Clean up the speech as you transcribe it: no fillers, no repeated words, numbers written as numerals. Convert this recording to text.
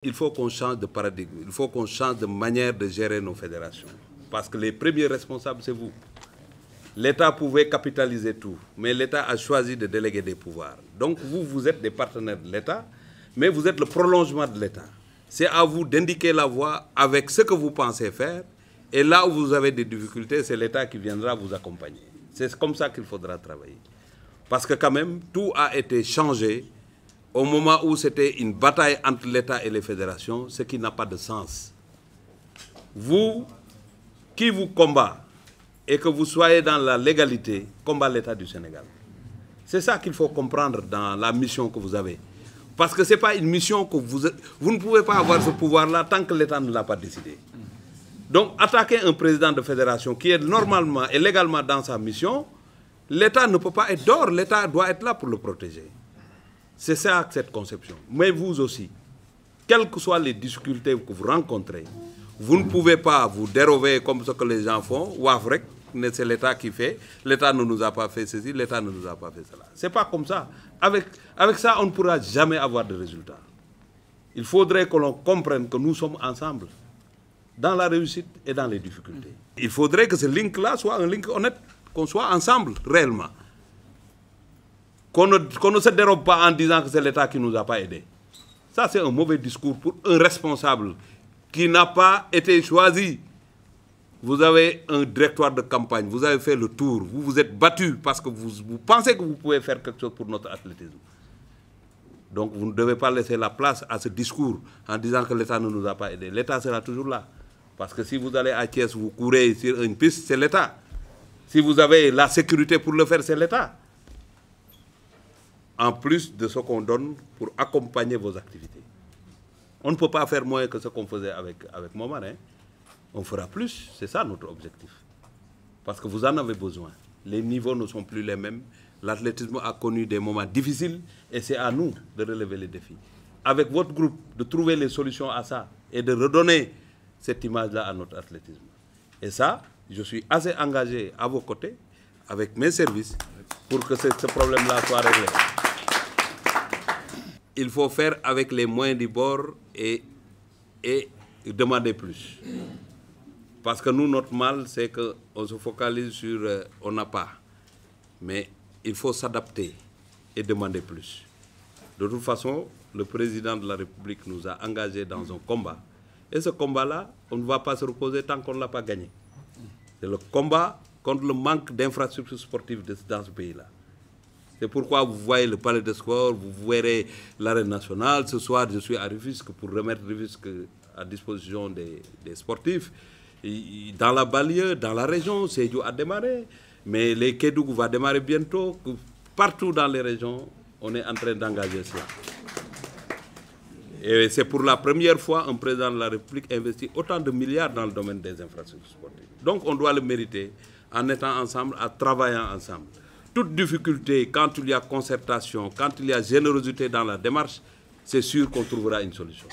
il faut qu'on change de paradigme, il faut qu'on change de manière de gérer nos fédérations. Parce que les premiers responsables, c'est vous. L'État pouvait capitaliser tout, mais l'État a choisi de déléguer des pouvoirs. Donc vous, vous êtes des partenaires de l'État, mais vous êtes le prolongement de l'État. C'est à vous d'indiquer la voie avec ce que vous pensez faire. Et là où vous avez des difficultés, c'est l'État qui viendra vous accompagner. C'est comme ça qu'il faudra travailler. Parce que quand même, tout a été changé au moment où c'était une bataille entre l'État et les fédérations, ce qui n'a pas de sens. Vous, qui vous combat, et que vous soyez dans la légalité, combat l'État du Sénégal. C'est ça qu'il faut comprendre dans la mission que vous avez. Parce que ce n'est pas une mission que vous ne pouvez pas avoir ce pouvoir-là tant que l'État ne l'a pas décidé. Donc, attaquer un président de fédération qui est normalement et légalement dans sa mission, l'État ne peut pas être dehors, l'État doit être là pour le protéger. C'est ça, cette conception. Mais vous aussi, quelles que soient les difficultés que vous rencontrez, vous ne pouvez pas vous dérober comme ce que les gens font, ou avec, c'est l'État qui fait, l'État ne nous a pas fait ceci, l'État ne nous a pas fait cela. Ce n'est pas comme ça. Avec ça, on ne pourra jamais avoir de résultat. Il faudrait que l'on comprenne que nous sommes ensemble, dans la réussite et dans les difficultés. Il faudrait que ce link-là soit un link honnête, qu'on soit ensemble, réellement. Qu'on ne se dérobe pas en disant que c'est l'État qui ne nous a pas aidés. Ça, c'est un mauvais discours pour un responsable qui n'a pas été choisi. Vous avez un directoire de campagne, vous avez fait le tour, vous vous êtes battu parce que vous pensez que vous pouvez faire quelque chose pour notre athlétisme. Donc vous ne devez pas laisser la place à ce discours en disant que l'État ne nous a pas aidés. L'État sera toujours là. Parce que si vous allez à Thiès, vous courez sur une piste, c'est l'État. Si vous avez la sécurité pour le faire, c'est l'État. En plus de ce qu'on donne pour accompagner vos activités. On ne peut pas faire moins que ce qu'on faisait avec Momar. On fera plus, c'est ça notre objectif. Parce que vous en avez besoin. Les niveaux ne sont plus les mêmes. L'athlétisme a connu des moments difficiles et c'est à nous de relever les défis. Avec votre groupe, de trouver les solutions à ça et de redonner cette image-là à notre athlétisme. Et ça, je suis assez engagé à vos côtés, avec mes services, pour que ce problème-là soit réglé. Il faut faire avec les moyens du bord et demander plus. Parce que nous, notre mal, c'est qu'on se focalise sur on n'a pas. Mais il faut s'adapter et demander plus. De toute façon, le président de la République nous a engagés dans un combat. Et ce combat-là, on ne va pas se reposer tant qu'on ne l'a pas gagné. C'est le combat contre le manque d'infrastructures sportives dans ce pays-là. C'est pourquoi vous voyez le palais de sport, vous verrez l'arène nationale. Ce soir, je suis à Rufisque pour remettre Rufisque à disposition des sportifs. Et dans la banlieue, dans la région, Sédhiou a démarré. Mais les Kédougou va démarrer bientôt. Partout dans les régions, on est en train d'engager cela. Et c'est pour la première fois un président de la République investit autant de milliards dans le domaine des infrastructures sportives. Donc on doit le mériter en étant ensemble, en travaillant ensemble. Toute difficulté, quand il y a concertation, quand il y a générosité dans la démarche, c'est sûr qu'on trouvera une solution.